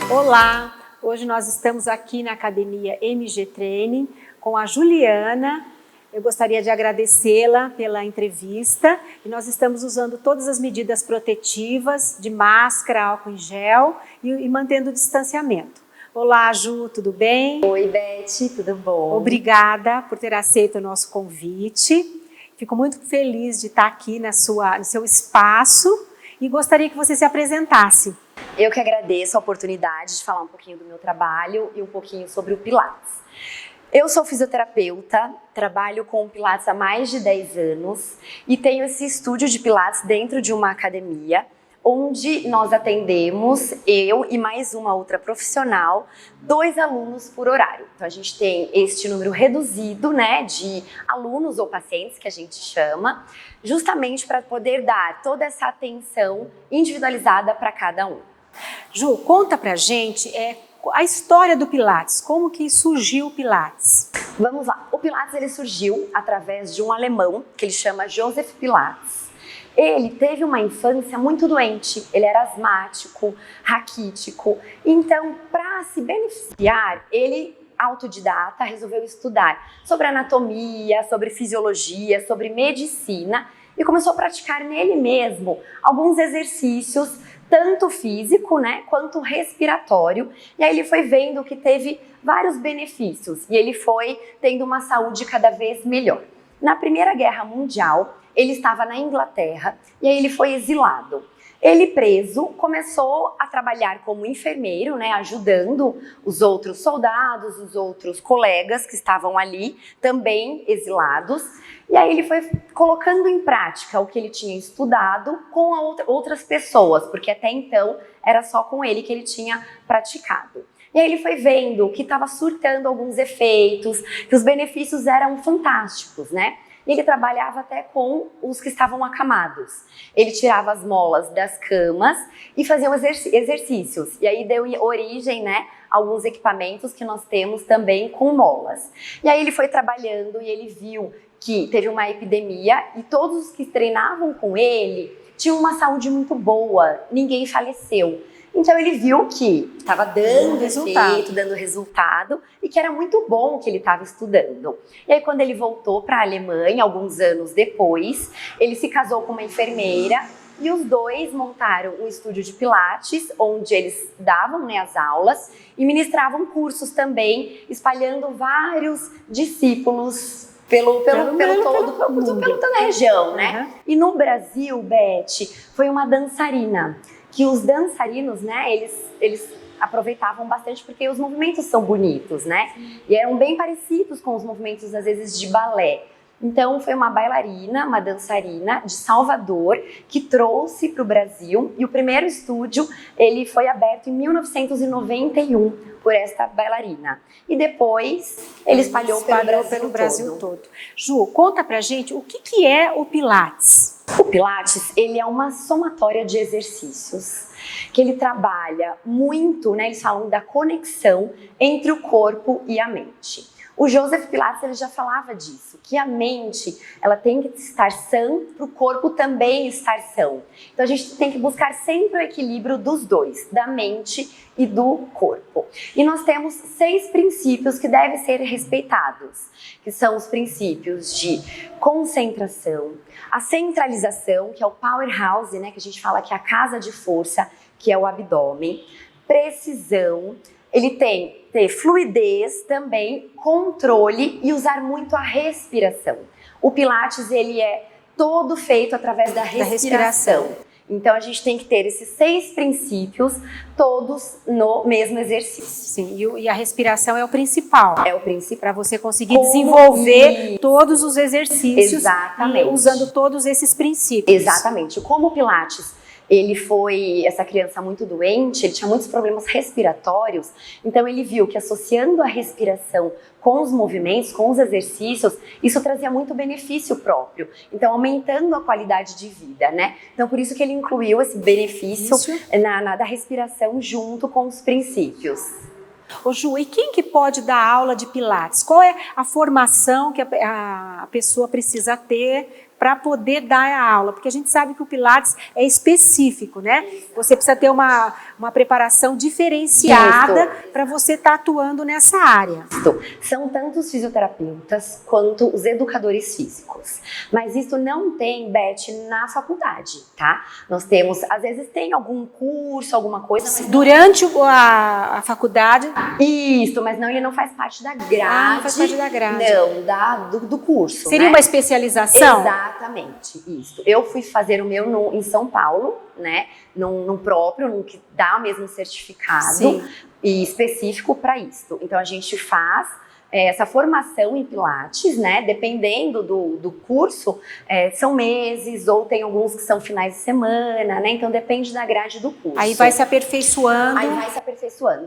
Olá, hoje nós estamos aqui na Academia MG Training com a Juliana. Eu gostaria de agradecê-la pela entrevista e nós estamos usando todas as medidas protetivas de máscara, álcool em gel e mantendo o distanciamento. Olá, Ju, tudo bem? Oi, Beth, tudo bom? Obrigada por ter aceito o nosso convite. Fico muito feliz de estar aqui no seu espaço e gostaria que você se apresentasse. Eu que agradeço a oportunidade de falar um pouquinho do meu trabalho e um pouquinho sobre o Pilates. Eu sou fisioterapeuta, trabalho com Pilates há mais de 10 anos e tenho esse estúdio de Pilates dentro de uma academia, onde nós atendemos, eu e mais uma outra profissional, 2 alunos por horário. Então a gente tem este número reduzido, né, de alunos ou pacientes, que a gente chama, justamente para poder dar toda essa atenção individualizada para cada um. Ju, conta pra gente a história do Pilates, como que surgiu o Pilates? Vamos lá, o Pilates ele surgiu através de um alemão que ele chama Joseph Pilates. Ele teve uma infância muito doente, ele era asmático, raquítico, então para se beneficiar, ele autodidata resolveu estudar sobre anatomia, sobre fisiologia, sobre medicina e começou a praticar nele mesmo alguns exercícios, tanto físico, né, quanto respiratório, e aí ele foi vendo que teve vários benefícios e ele foi tendo uma saúde cada vez melhor. Na Primeira Guerra Mundial, ele estava na Inglaterra e aí ele foi exilado. Ele preso começou a trabalhar como enfermeiro, né, ajudando os outros soldados, os outros colegas que estavam ali, também exilados. E aí ele foi colocando em prática o que ele tinha estudado com outras pessoas, porque até então era só com ele que ele tinha praticado. E aí ele foi vendo que estava surtando alguns efeitos, que os benefícios eram fantásticos, né? E ele trabalhava até com os que estavam acamados. Ele tirava as molas das camas e fazia exercícios. E aí deu origem, né, a alguns equipamentos que nós temos também com molas. E aí ele foi trabalhando e ele viu que teve uma epidemia e todos os que treinavam com ele tinham uma saúde muito boa, ninguém faleceu. Então ele viu que estava dando efeito, dando resultado e que era muito bom o que ele estava estudando. E aí quando ele voltou para a Alemanha, alguns anos depois, ele se casou com uma enfermeira e os dois montaram um estúdio de Pilates, onde eles davam, né, as aulas e ministravam cursos também, espalhando vários discípulos pelo toda a região, né? E no Brasil, Beth, foi uma dançarina. Que os dançarinos, né, eles aproveitavam bastante porque os movimentos são bonitos, né? E eram bem parecidos com os movimentos, às vezes, de balé. Então, foi uma bailarina, uma dançarina de Salvador que trouxe para o Brasil e o primeiro estúdio, ele foi aberto em 1991 por esta bailarina. E depois, ele espalhou pelo Brasil todo. Ju, conta pra gente o que é o Pilates? O Pilates, ele é uma somatória de exercícios que ele trabalha muito, né? Eles falam da conexão entre o corpo e a mente. O Joseph Pilates ele já falava disso, que a mente ela tem que estar sã para o corpo também estar são. Então a gente tem que buscar sempre o equilíbrio dos dois, da mente e do corpo. E nós temos 6 princípios que devem ser respeitados, que são os princípios de concentração, a centralização, que é o powerhouse, né, que a gente fala que é a casa de força, que é o abdômen, precisão, ele tem que ter fluidez também, controle e usar muito a respiração. O Pilates, ele é todo feito através da respiração. Então, a gente tem que ter esses 6 princípios, todos no mesmo exercício. Sim, e a respiração é o principal. É o principal. Para você conseguir desenvolver todos os exercícios. Exatamente. Usando todos esses princípios. Exatamente. Como o Pilates ele foi essa criança muito doente, ele tinha muitos problemas respiratórios, então ele viu que associando a respiração com os movimentos, com os exercícios, isso trazia muito benefício próprio, então aumentando a qualidade de vida, né? Então por isso que ele incluiu esse benefício da respiração junto com os princípios. Ô Ju, e quem que pode dar aula de Pilates? Qual é a formação que a pessoa precisa ter para poder dar a aula? Porque a gente sabe que o Pilates é específico, né? Você precisa ter uma preparação diferenciada para você estar atuando nessa área. São tanto os fisioterapeutas quanto os educadores físicos. Mas isso não tem, Beth, na faculdade, tá? Nós temos, às vezes tem algum curso, alguma coisa. Mas durante a faculdade? Isso, mas não, ele não faz parte da grade. Ah, não faz parte da grade. Não, do curso. Seria, né, uma especialização? Exatamente, isso. Eu fui fazer o meu em São Paulo, né? Num próprio, que dá o mesmo certificado. Sim. E específico para isso. Então a gente faz essa formação em Pilates, né? Dependendo do curso, são meses, ou tem alguns que são finais de semana, né? Então depende da grade do curso. Aí vai se aperfeiçoando.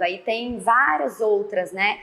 Aí tem várias outras, né?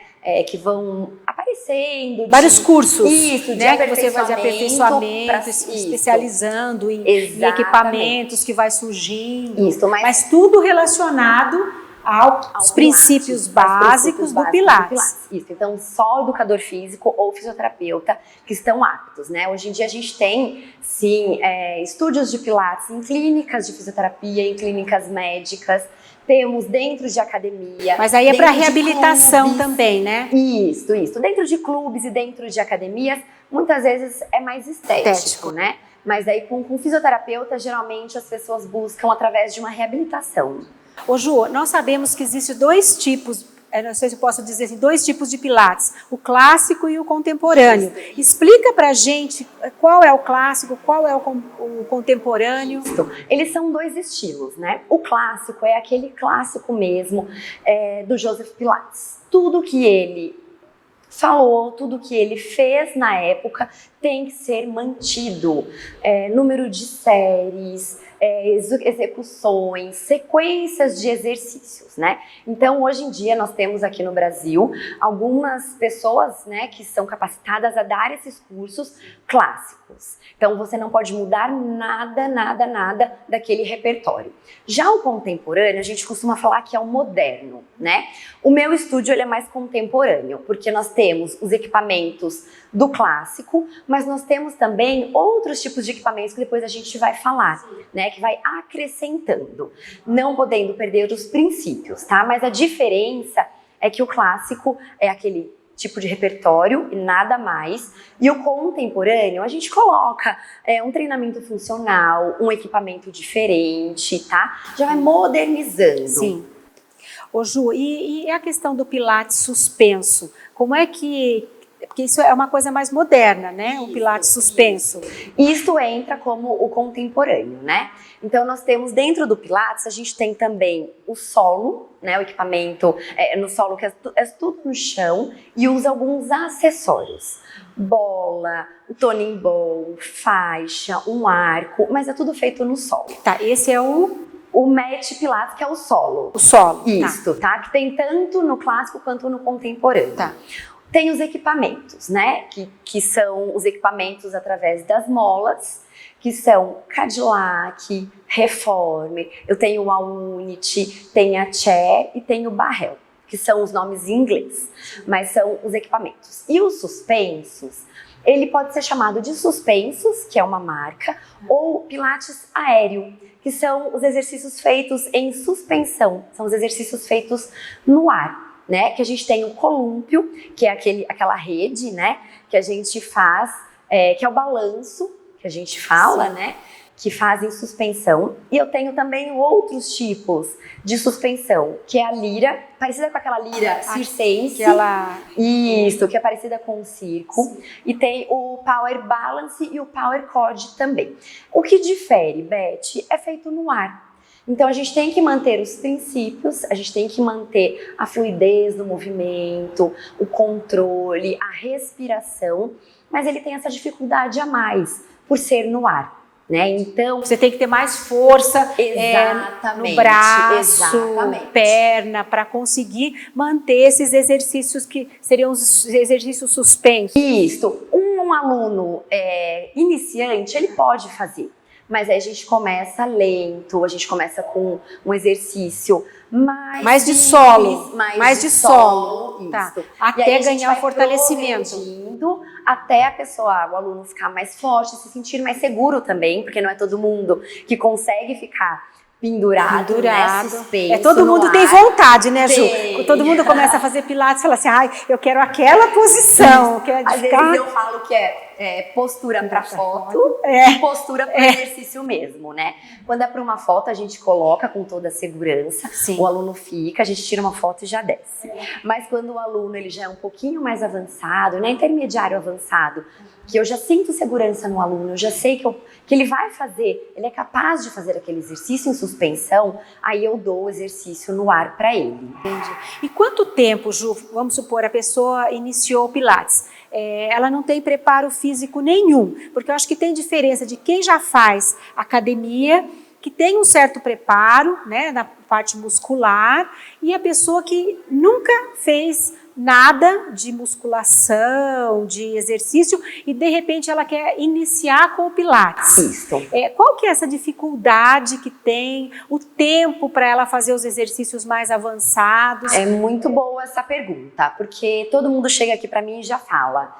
Que vão aparecendo. Vários cursos. Isso, né? Que você vai fazer aperfeiçoamento, especializando em equipamentos que vai surgindo. Isso, mas tudo relacionado aos princípios básicos do Pilates. Isso, então só educador físico ou fisioterapeuta que estão aptos, né? Hoje em dia a gente tem, sim, estúdios de Pilates em clínicas de fisioterapia, em clínicas médicas, temos dentro de academia. Mas aí é para reabilitação também, né? Isso. Dentro de clubes e dentro de academias, muitas vezes é mais estético, né? Mas aí com fisioterapeuta, geralmente as pessoas buscam através de uma reabilitação. Ô Ju, nós sabemos que existem dois tipos, não sei se eu posso dizer assim, dois tipos de Pilates, o clássico e o contemporâneo. Explica pra gente qual é o clássico, qual é o contemporâneo. Eles são dois estilos, né? O clássico é aquele clássico mesmo do Joseph Pilates. Tudo que ele falou, tudo que ele fez na época tem que ser mantido. Número de séries, execuções, sequências de exercícios, né? Então, hoje em dia, nós temos aqui no Brasil algumas pessoas, né, que são capacitadas a dar esses cursos clássicos. Então, você não pode mudar nada daquele repertório. Já o contemporâneo, a gente costuma falar que é o moderno, né? O meu estúdio, ele é mais contemporâneo, porque nós temos os equipamentos do clássico, mas nós temos também outros tipos de equipamentos que depois a gente vai falar, né, que vai acrescentando, não podendo perder os princípios, tá? Mas a diferença é que o clássico é aquele tipo de repertório e nada mais, e o contemporâneo a gente coloca um treinamento funcional, um equipamento diferente, tá? Já vai modernizando. Sim. Ô Ju, e a questão do Pilates suspenso, como é que... Porque isso é uma coisa mais moderna, né? O Pilates suspenso. Isso entra como o contemporâneo, né? Então, nós temos dentro do Pilates, a gente tem também o solo, né? O equipamento no solo, que é tudo no chão, e usa alguns acessórios. Bola, o toning ball, faixa, um arco, mas é tudo feito no solo. Tá, esse é o Mat Pilates, que é o solo. O solo. Isso, tá? Que tem tanto no clássico quanto no contemporâneo. Tá. Tem os equipamentos, né? Que são os equipamentos através das molas, que são Cadillac, Reformer, eu tenho a Unity, tem a Chair e tem o Barrel, que são os nomes em inglês, mas são os equipamentos. E os suspensos, ele pode ser chamado de suspensos, que é uma marca, ou Pilates aéreo, que são os exercícios feitos em suspensão, são os exercícios feitos no ar. Né, que a gente tem o colúmpio, que é aquela rede, né, que a gente faz, que é o balanço, que a gente fala, sim, né, que fazem suspensão. E eu tenho também outros tipos de suspensão, que é a lira, parecida com aquela lira circense. Isso, que é parecida com o circo. E tem o Power Balance e o Power Cord também. O que difere, Beth, é feito no ar. Então, a gente tem que manter os princípios, a gente tem que manter a fluidez do movimento, o controle, a respiração, mas ele tem essa dificuldade a mais, por ser no ar, né? Então... Você tem que ter mais força no braço, perna, para conseguir manter esses exercícios que seriam os exercícios suspensos. Isso. Um aluno iniciante, ele pode fazer. Mas aí a gente começa lento, a gente começa com um exercício mais de solo. Mais de solo. Tá. Até ganhar o fortalecimento. Até a pessoa, o aluno ficar mais forte, se sentir mais seguro também, porque não é todo mundo que consegue ficar pendurado, né, suspenso. Todo mundo tem vontade, né, Ju? Tem. Todo mundo começa a fazer pilates e fala assim, ai, eu quero aquela posição. Às vezes eu falo que é postura para foto e postura para exercício mesmo, né? Quando é para uma foto, a gente coloca com toda a segurança, o aluno fica, a gente tira uma foto e já desce. Mas quando o aluno ele já é um pouquinho mais avançado, né, intermediário avançado, que eu já sinto segurança no aluno, eu já sei que ele vai fazer, ele é capaz de fazer aquele exercício em suspensão, aí eu dou o exercício no ar para ele. Entendi. E quanto tempo, Ju, vamos supor, a pessoa iniciou o Pilates? Ela não tem preparo físico nenhum, porque eu acho que tem diferença de quem já faz academia, que tem um certo preparo, né, na parte muscular, e a pessoa que nunca fez nada de musculação, de exercício, e de repente ela quer iniciar com o Pilates. Isso. Qual que é essa dificuldade que tem, o tempo para ela fazer os exercícios mais avançados? É muito boa essa pergunta, porque todo mundo chega aqui para mim e já fala: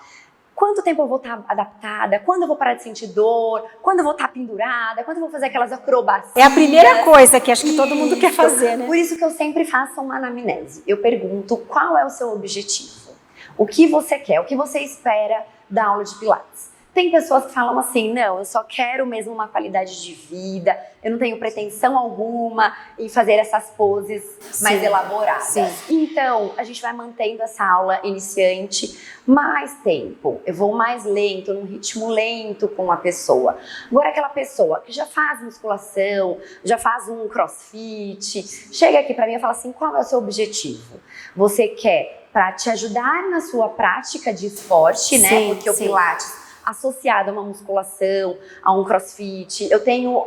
quanto tempo eu vou estar adaptada? Quando eu vou parar de sentir dor? Quando eu vou estar pendurada? Quando eu vou fazer aquelas acrobacias? É a primeira coisa que acho que todo mundo quer fazer, né? Por isso que eu sempre faço uma anamnese. Eu pergunto qual é o seu objetivo? O que você quer? O que você espera da aula de Pilates? Tem pessoas que falam assim, não, eu só quero mesmo uma qualidade de vida, eu não tenho pretensão alguma em fazer essas poses mais elaboradas. Sim. Então, a gente vai mantendo essa aula iniciante mais tempo. Eu vou mais lento, num ritmo lento com a pessoa. Agora, aquela pessoa que já faz musculação, já faz um crossfit, chega aqui pra mim e fala assim, qual é o seu objetivo? Você quer para te ajudar na sua prática de esporte, né? Porque o Pilates associado a uma musculação, a um crossfit. Eu tenho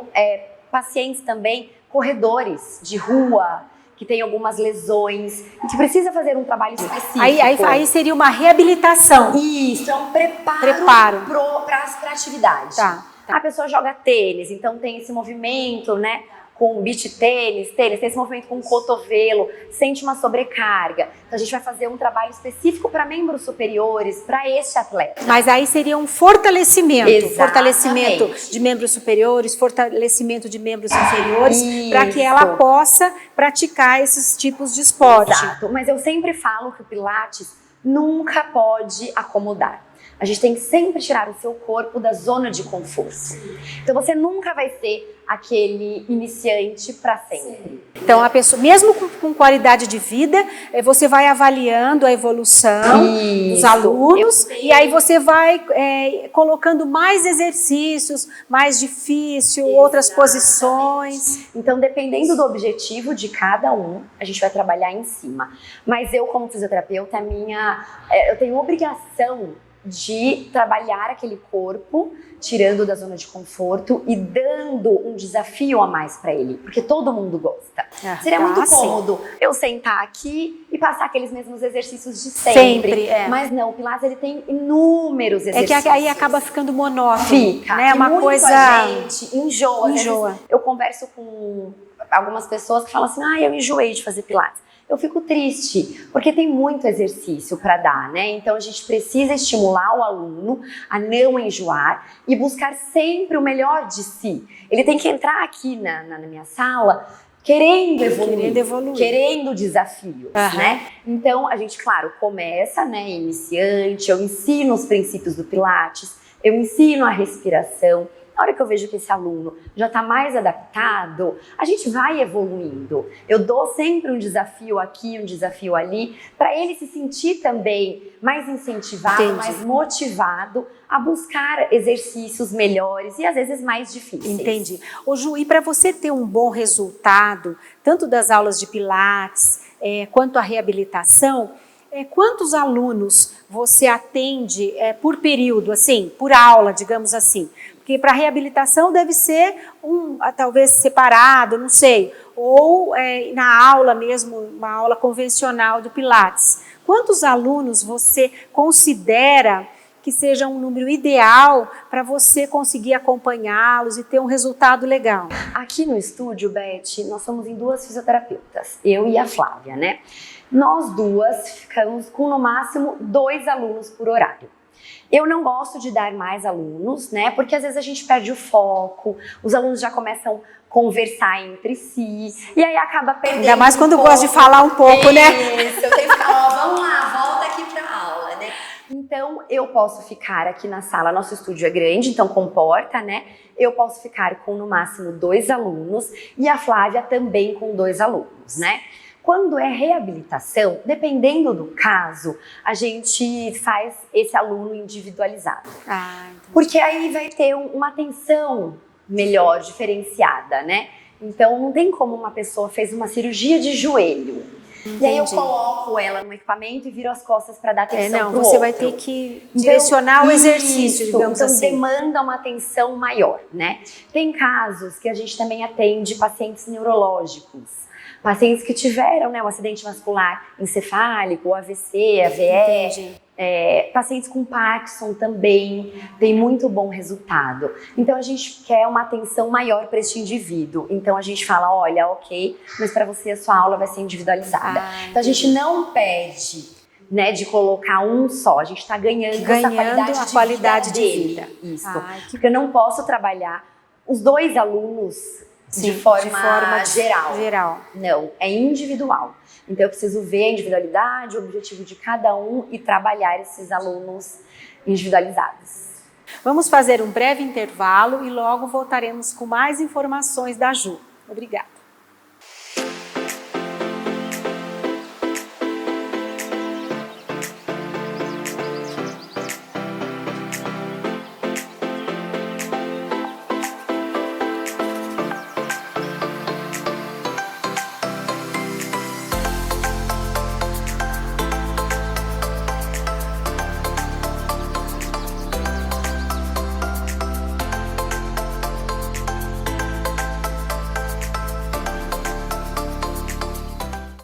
pacientes também, corredores de rua, que têm algumas lesões, e que precisa fazer um trabalho específico. Aí seria uma reabilitação. Isso, é um preparo para a atividade. Tá. A pessoa joga tênis, então tem esse movimento, né? Com beach tênis, tem esse movimento com o cotovelo, sente uma sobrecarga. Então a gente vai fazer um trabalho específico para membros superiores, para este atleta. Mas aí seria um fortalecimento. Exatamente. Fortalecimento de membros superiores, fortalecimento de membros inferiores, para que ela possa praticar esses tipos de esporte. Exato, mas eu sempre falo que o Pilates nunca pode acomodar. A gente tem que sempre tirar o seu corpo da zona de conforto. Então você nunca vai ser aquele iniciante para sempre. Então a pessoa, mesmo com qualidade de vida, você vai avaliando a evolução dos alunos e aí você vai colocando mais exercícios, mais difícil, outras posições. Então, dependendo do objetivo de cada um, a gente vai trabalhar em cima. Mas eu, como fisioterapeuta, eu tenho obrigação de trabalhar aquele corpo, tirando da zona de conforto e dando um desafio a mais para ele, porque todo mundo gosta. Seria muito cômodo eu sentar aqui e passar aqueles mesmos exercícios de sempre. Mas não, o Pilates ele tem inúmeros exercícios. É que aí acaba ficando monótono. Fica. Né? Uma coisa. A gente enjoa. Enjoa. Eu converso com algumas pessoas que falam assim, eu enjoei de fazer Pilates. Eu fico triste, porque tem muito exercício para dar, né? Então a gente precisa estimular o aluno a não enjoar e buscar sempre o melhor de si. Ele tem que entrar aqui na minha sala querendo evoluir, querendo desafios, né? Então a gente, claro, começa, né, iniciante, eu ensino os princípios do Pilates, eu ensino a respiração. Na hora que eu vejo que esse aluno já está mais adaptado, a gente vai evoluindo. Eu dou sempre um desafio aqui, um desafio ali, para ele se sentir também mais incentivado, mais motivado a buscar exercícios melhores e às vezes mais difíceis. Entendi. Ô Ju, e para você ter um bom resultado, tanto das aulas de Pilates quanto a reabilitação, quantos alunos você atende por período, assim, por aula, digamos assim? Porque para reabilitação deve ser talvez separado, não sei, ou na aula mesmo, uma aula convencional do Pilates. Quantos alunos você considera que seja um número ideal para você conseguir acompanhá-los e ter um resultado legal? Aqui no estúdio, Beth, nós somos em 2 fisioterapeutas, eu e a Flávia, né? Nós duas ficamos com no máximo 2 alunos por horário. Eu não gosto de dar mais alunos, né? Porque às vezes a gente perde o foco, os alunos já começam a conversar entre si, e aí acaba perdendo. Ainda mais quando gosta de falar um pouco, né? Isso, eu tenho que ficar, ó, vamos lá, volta aqui pra aula, né? Então, eu posso ficar aqui na sala, nosso estúdio é grande, então comporta, né? Eu posso ficar com no máximo 2 alunos e a Flávia também com 2 alunos, né? Quando é reabilitação, dependendo do caso, a gente faz esse aluno individualizado. Porque aí vai ter uma atenção melhor, diferenciada, né? Então, não tem como uma pessoa fez uma cirurgia de joelho. Entendi. E aí eu coloco ela no equipamento e viro as costas para dar atenção pro outro. Você vai ter que direcionar o exercício, digamos assim. Então demanda uma atenção maior, né? Tem casos que a gente também atende pacientes neurológicos. Pacientes que tiveram, né, um acidente vascular encefálico, AVC, AVE, pacientes com Parkinson também, tem muito bom resultado. Então a gente quer uma atenção maior para este indivíduo. Então a gente fala, olha, ok, mas para você a sua aula vai ser individualizada. Então a gente não pede, né, de colocar um só, a gente está ganhando essa qualidade de vida. Isso, porque eu não posso trabalhar os 2 alunos de forma geral. Não, é individual. Então eu preciso ver a individualidade, o objetivo de cada um e trabalhar esses alunos individualizados. Vamos fazer um breve intervalo e logo voltaremos com mais informações da Ju. Obrigada.